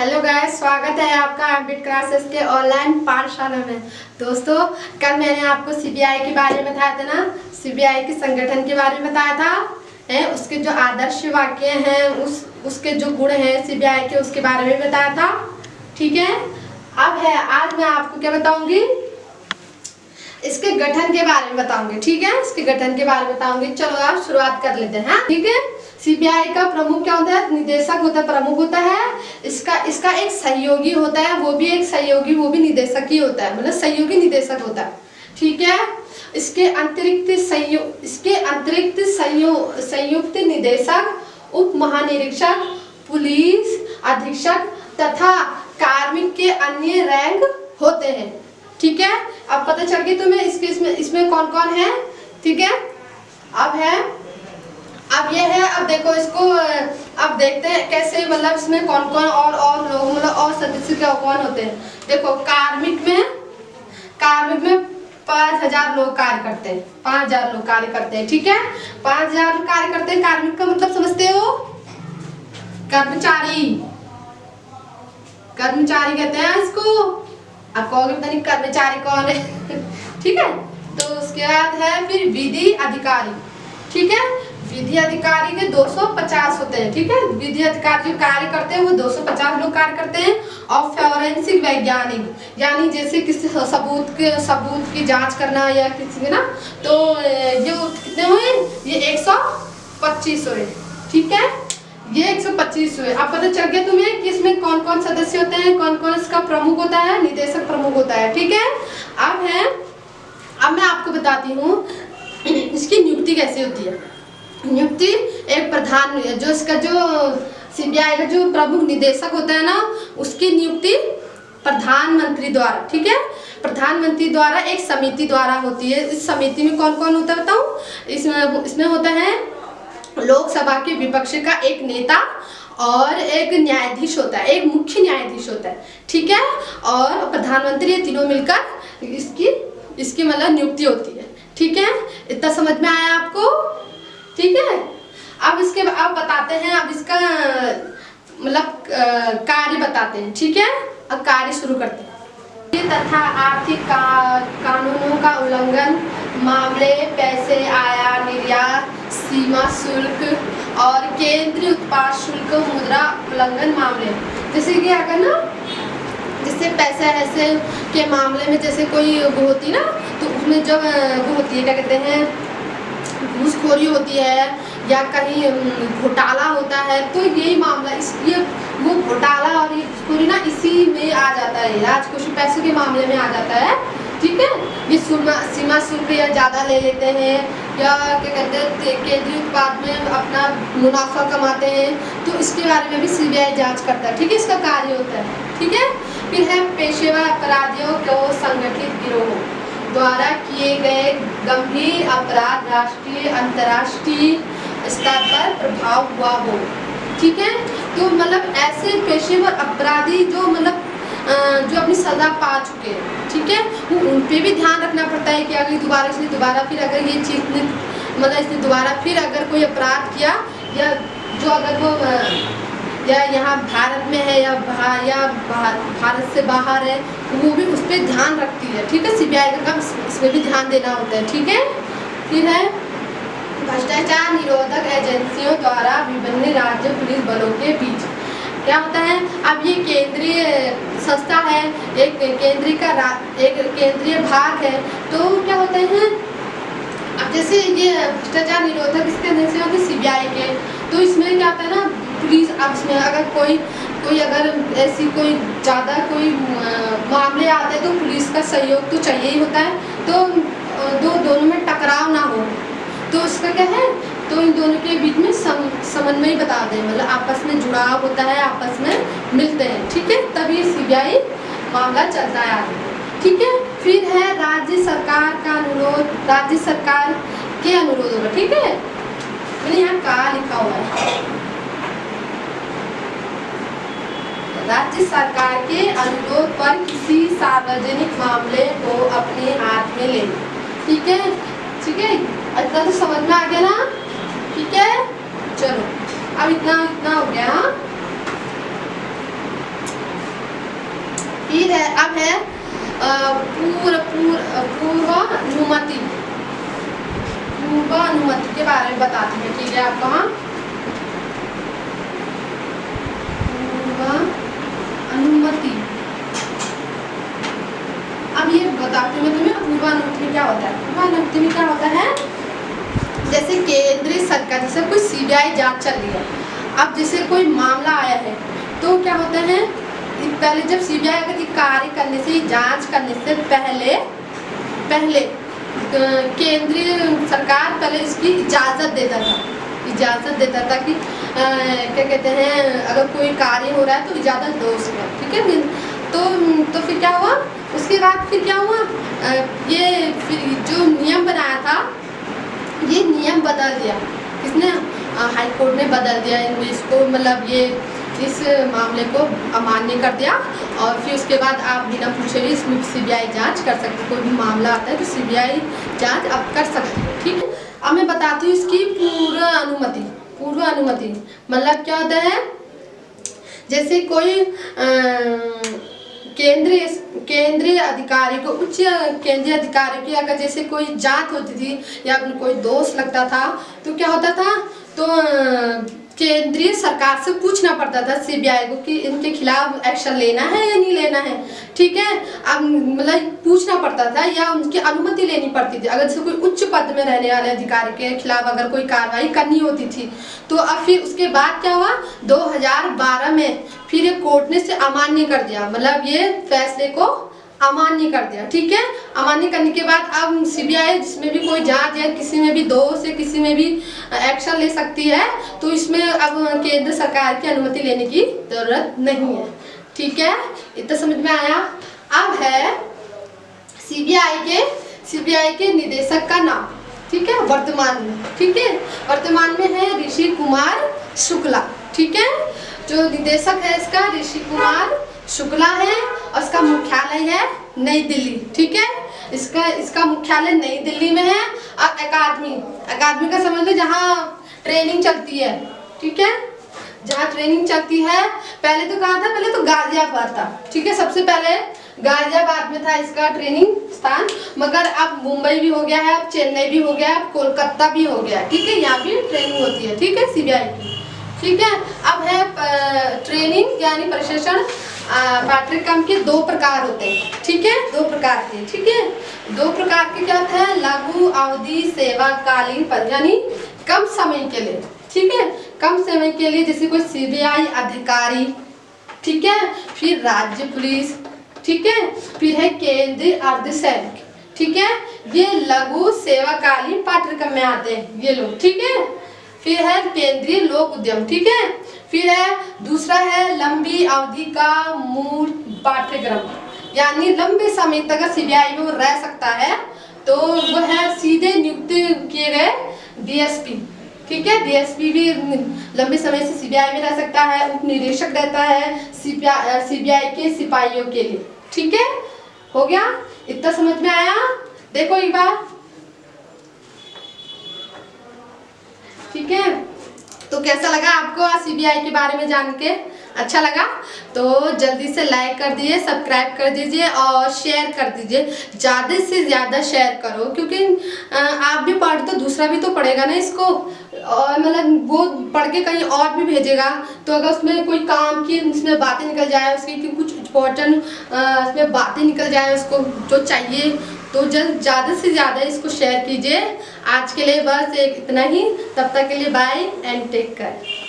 Hello guys, स्वागत है आपका एमबीट क्लासेस के ऑनलाइन पाठशाला में। दोस्तों, कल मैंने आपको सीबीआई के बारे में बताया था ना, सीबीआई के संगठन के बारे में बताया था, उसके जो आदर्श वाक्य हैं, उसके जो गुण हैं सीबीआई के, उसके बारे में बताया था। ठीक है, आज मैं आपको क्या बताऊंगी, इसके गठन के बारे में बताऊंगी। ठीक है, इसके गठन के बारे में बताऊंगी। चलो आप शुरुआत कर लेते हैं। ठीक है, सीबीआई का प्रमुख क्या होता है? निदेशक होता है, प्रमुख होता है। इसका एक सहयोगी होता है, वो भी एक सहयोगी, वो भी निदेशक ही होता है, मतलब सहयोगी निदेशक होता है। ठीक है, इसके अतिरिक्त संयुक्त निदेशक, उप महानिरीक्षक, पुलिस अधीक्षक तथा कार्मिक के अन्य रैंक होते हैं। ठीक है, अब पता चल गई तुम्हें इसमें कौन कौन है। ठीक है, अब ये है। अब देखो इसको, अब देखते हैं कैसे, मतलब इसमें कौन कौन और लोग, मतलब और सदस्य क्या कौन होते हैं। देखो, कार्मिक में 5000 लोग कार्य करते हैं। 5000 लोग कार्य करते हैं। ठीक है, 5000 लोग कार्य करते हैं। कार्मिक का मतलब समझते हो? कर्मचारी कहते हैं इसको। आप कहोगे पता नहीं कर्मचारी कौन है। ठीक है, तो उसके बाद है फिर विधि अधिकारी। ठीक है, विधि अधिकारी के 250 होते हैं। ठीक है, विधि अधिकारी जो कार्य करते हैं वो 250 लोग कार्य करते हैं। और फॉरेंसिक वैज्ञानिक, यानी जैसे किसी सबूत की जांच करना या किसी ना, तो ये कितने हुए? ये 125 हुए। ठीक है, ये 125 हुए। अब पता चल गया तुम्हें कि इसमें कौन कौन सदस्य होते हैं, कौन कौन इसका प्रमुख होता है, निदेशक प्रमुख होता है। ठीक है, अब मैं आपको बताती हूँ इसकी नियुक्ति कैसे होती है। नियुक्ति एक प्रधान, जो सीबीआई का जो प्रमुख निदेशक होता है ना, उसकी नियुक्ति प्रधानमंत्री द्वारा। ठीक है, प्रधानमंत्री द्वारा एक समिति द्वारा होती है। इस समिति में कौन कौन होता है बताऊं? इसमें होता है लोकसभा के विपक्ष का एक नेता और एक न्यायाधीश होता है, एक मुख्य न्यायाधीश होता है। ठीक है, और प्रधानमंत्री, ये तीनों मिलकर इसकी मतलब नियुक्ति होती है। ठीक है, इतना समझ में आया आपको? ठीक है, अब बताते हैं, अब इसका मतलब कार्य बताते हैं। ठीक है, अब कार्य शुरू करते हैं। तथा आर्थिक कानूनों का उल्लंघन मामले, पैसे आयात निर्यात, सीमा शुल्क और केंद्रीय उत्पाद शुल्क, मुद्रा उल्लंघन मामले। जैसे कि अगर ना, जैसे पैसे ऐसे के मामले में जैसे कोई वो होती ना, तो उसमें जब वो होती है, क्या कहते हैं, घूसखोरी होती है या कहीं घोटाला होता है, तो यही मामला, इसलिए वो घोटाला और ये घूसखोरी ना इसी में आ जाता है, राजकोषीय पैसों के मामले में आ जाता है। ठीक है, ये सीमा शुल्क या ज़्यादा ले लेते हैं, या क्या कहते हैं केंद्रीय उत्पाद में अपना मुनाफा कमाते हैं, तो इसके बारे में भी सीबीआई जांच करता है। ठीक है, इसका कार्य होता है। ठीक है, फिर है पेशेवर अपराधियों को संगठित गिरोह द्वारा किए गए गंभीर अपराध राष्ट्रीय अंतर्राष्ट्रीय स्तर पर प्रभाव हुआ हो। ठीक है, तो मतलब ऐसे पेशेवर अपराधी जो मतलब जो अपनी सजा पा चुके हैं। ठीक है, वो उन पे भी ध्यान रखना पड़ता है कि अगर दोबारा फिर अगर ये चीज़ मतलब इसने दोबारा फिर अगर कोई अपराध किया, या जो अगर वो या यहाँ भारत में है या भारत से बाहर है, वो भी उस पर ध्यान रखती है। ठीक है, सीबीआई का काम इसमें भी ध्यान देना होता है। ठीक है, फिर है भ्रष्टाचार निरोधक एजेंसियों द्वारा विभिन्न राज्य पुलिस बलों के बीच क्या होता है। अब ये केंद्रीय संस्था है, एक केंद्रीय भाग है, तो क्या होते हैं, अब जैसे ये भ्रष्टाचार निरोधक इसके अधीन से होते हैं सीबीआई के, तो इसमें क्या होता है ना, पुलिस, अब इसमें अगर कोई अगर ऐसी कोई ज़्यादा कोई मामले आते हैं, तो पुलिस का सहयोग तो चाहिए ही होता है, तो दोनों में टकराव ना हो, तो इसका क्या है, तो इन दोनों के बीच में समन्वय बता दें, मतलब आपस में जुड़ाव होता है, आपस में मिलते हैं। ठीक है, तभी सीबीआई मामला चलता है आगे। ठीक है, फिर है राज्य सरकार का अनुरोध, राज्य सरकार के अनुरोध होगा। ठीक है, मैंने यहाँ का लिखा हुआ है, राज्य सरकार के अनुरोध पर किसी सार्वजनिक मामले को अपने हाथ में ले। ठीक है, ठीक है, इतना तो समझ में आ गया ना? ठीक है, चलो अब इतना हो गया। पूर्वानुमति के बारे में बताती है। ठीक है, आपको हाँ पूर्वानुमति। अब ये बताती हूँ मैं तुम्हें पूर्वानुमति में क्या होता है। पूर्वानुमति में क्या होता है, जैसे केंद्रीय सरकार, जैसे कोई सीबीआई जांच चल रही है, अब जैसे कोई मामला आया है तो क्या होता है, पहले जब सीबीआई अगर कार्य करने से, जांच करने से पहले केंद्रीय सरकार पहले इसकी इजाज़त देता था कि क्या कहते हैं, अगर कोई कार्य हो रहा है तो इजाज़त दो उसको। ठीक है, तो फिर क्या हुआ, उसके बाद फिर क्या हुआ, ये फिर जो नियम बनाया था, ये नियम बदल दिया किसने, हाई कोर्ट ने बदल दिया इसको, मतलब ये इस मामले को अमान्य कर दिया। और फिर उसके बाद आप बिना पूछे भी इसमें सीबीआई जांच कर सकते, कोई भी मामला आता है तो सीबीआई जांच आप कर सकते हैं। ठीक है, अब मैं बताती हूँ इसकी पूर्व अनुमति मतलब क्या होता है, जैसे कोई केंद्रीय अधिकारी को, उच्च केंद्रीय अधिकारी की अगर जैसे कोई जांच होती थी या कोई दोष लगता था तो क्या होता था, तो केंद्रीय सरकार से पूछना पड़ता था सीबीआई को कि इनके खिलाफ एक्शन लेना है या नहीं लेना है। ठीक है, अब मतलब पूछना पड़ता था या उनकी अनुमति लेनी पड़ती थी। अगर जैसे कोई उच्च पद में रहने वाले अधिकारी के खिलाफ अगर कोई कार्रवाई करनी होती थी तो अब फिर उसके बाद क्या हुआ, 2012 में फिर ये कोर्ट ने इसे अमान्य कर दिया, मतलब ये फैसले को अमान्य कर दिया। ठीक है, अमान्य करने के बाद अब सीबीआई जिसमें भी कोई जांच या किसी में भी दोष या किसी में भी एक्शन ले सकती है, तो इसमें अब केंद्र सरकार की अनुमति लेने की जरूरत नहीं है। ठीक है, इतना समझ में आया। अब है सीबीआई के निदेशक का नाम। ठीक है, वर्तमान में, ठीक है, वर्तमान में है ऋषि कुमार शुक्ला। ठीक है, जो निदेशक है इसका ऋषि कुमार शुक्ला है और इसका मुख्यालय है नई दिल्ली। ठीक है, इसका मुख्यालय नई दिल्ली में है। और अकादमी का समझ लो जहाँ ट्रेनिंग चलती है। ठीक है, जहाँ ट्रेनिंग चलती है, पहले तो कहाँ था, पहले तो गाजियाबाद था। ठीक है, सबसे पहले गाजियाबाद में था इसका ट्रेनिंग स्थान, मगर अब मुंबई भी हो गया है, अब चेन्नई भी हो गया है, अब कोलकाता भी हो गया है। ठीक है, यहाँ भी ट्रेनिंग होती है। ठीक है, सीबीआई की। ठीक है, अब है ट्रेनिंग यानी प्रशिक्षण पाठ्यक्रम के 2 प्रकार होते हैं। ठीक है, 2 प्रकार के। ठीक है, 2 प्रकार के क्या होते हैं, लघु अवधि सेवाकालीन पद यानी कम समय के लिए। ठीक है, कम समय के लिए, जैसे कोई सीबीआई अधिकारी। ठीक है, फिर राज्य पुलिस। ठीक है, फिर है केंद्रीय अर्धसैनिक। ठीक है, ये लघु सेवाकालीन पाठ्यक्रम में आते हैं ये लोग। ठीक है, फिर है केंद्रीय लोक उद्यम। ठीक है, फिर है दूसरा है लंबी अवधि का मूल पाठ्यक्रम, यानी लंबे समय तक सीबीआई में वो रह सकता है, तो वो है सीधे नियुक्त किए गए डीएसपी। ठीक है, डीएसपी भी लंबे समय से सीबीआई में रह सकता है, उप निदेशक रहता है सीबीआई के सिपाहियों के लिए। ठीक है, हो गया, इतना समझ में आया। देखो एक बार। ठीक है, तो कैसा लगा आपको सीबीआई के बारे में जान के? अच्छा लगा तो जल्दी से लाइक कर दीजिए, सब्सक्राइब कर दीजिए और शेयर कर दीजिए। ज़्यादा से ज़्यादा शेयर करो, क्योंकि आप भी पढ़ तो दूसरा भी तो पढ़ेगा ना इसको, और मतलब वो पढ़ के कहीं और भी भेजेगा, तो अगर उसमें कोई काम की उसमें बातें निकल जाए, उसकी कुछ इम्पोर्टेंट उसमें बातें निकल जाए उसको जो चाहिए, तो ज़्यादा से ज़्यादा इसको शेयर कीजिए। आज के लिए बस इतना ही, तब तक के लिए बाय एंड टेक केयर।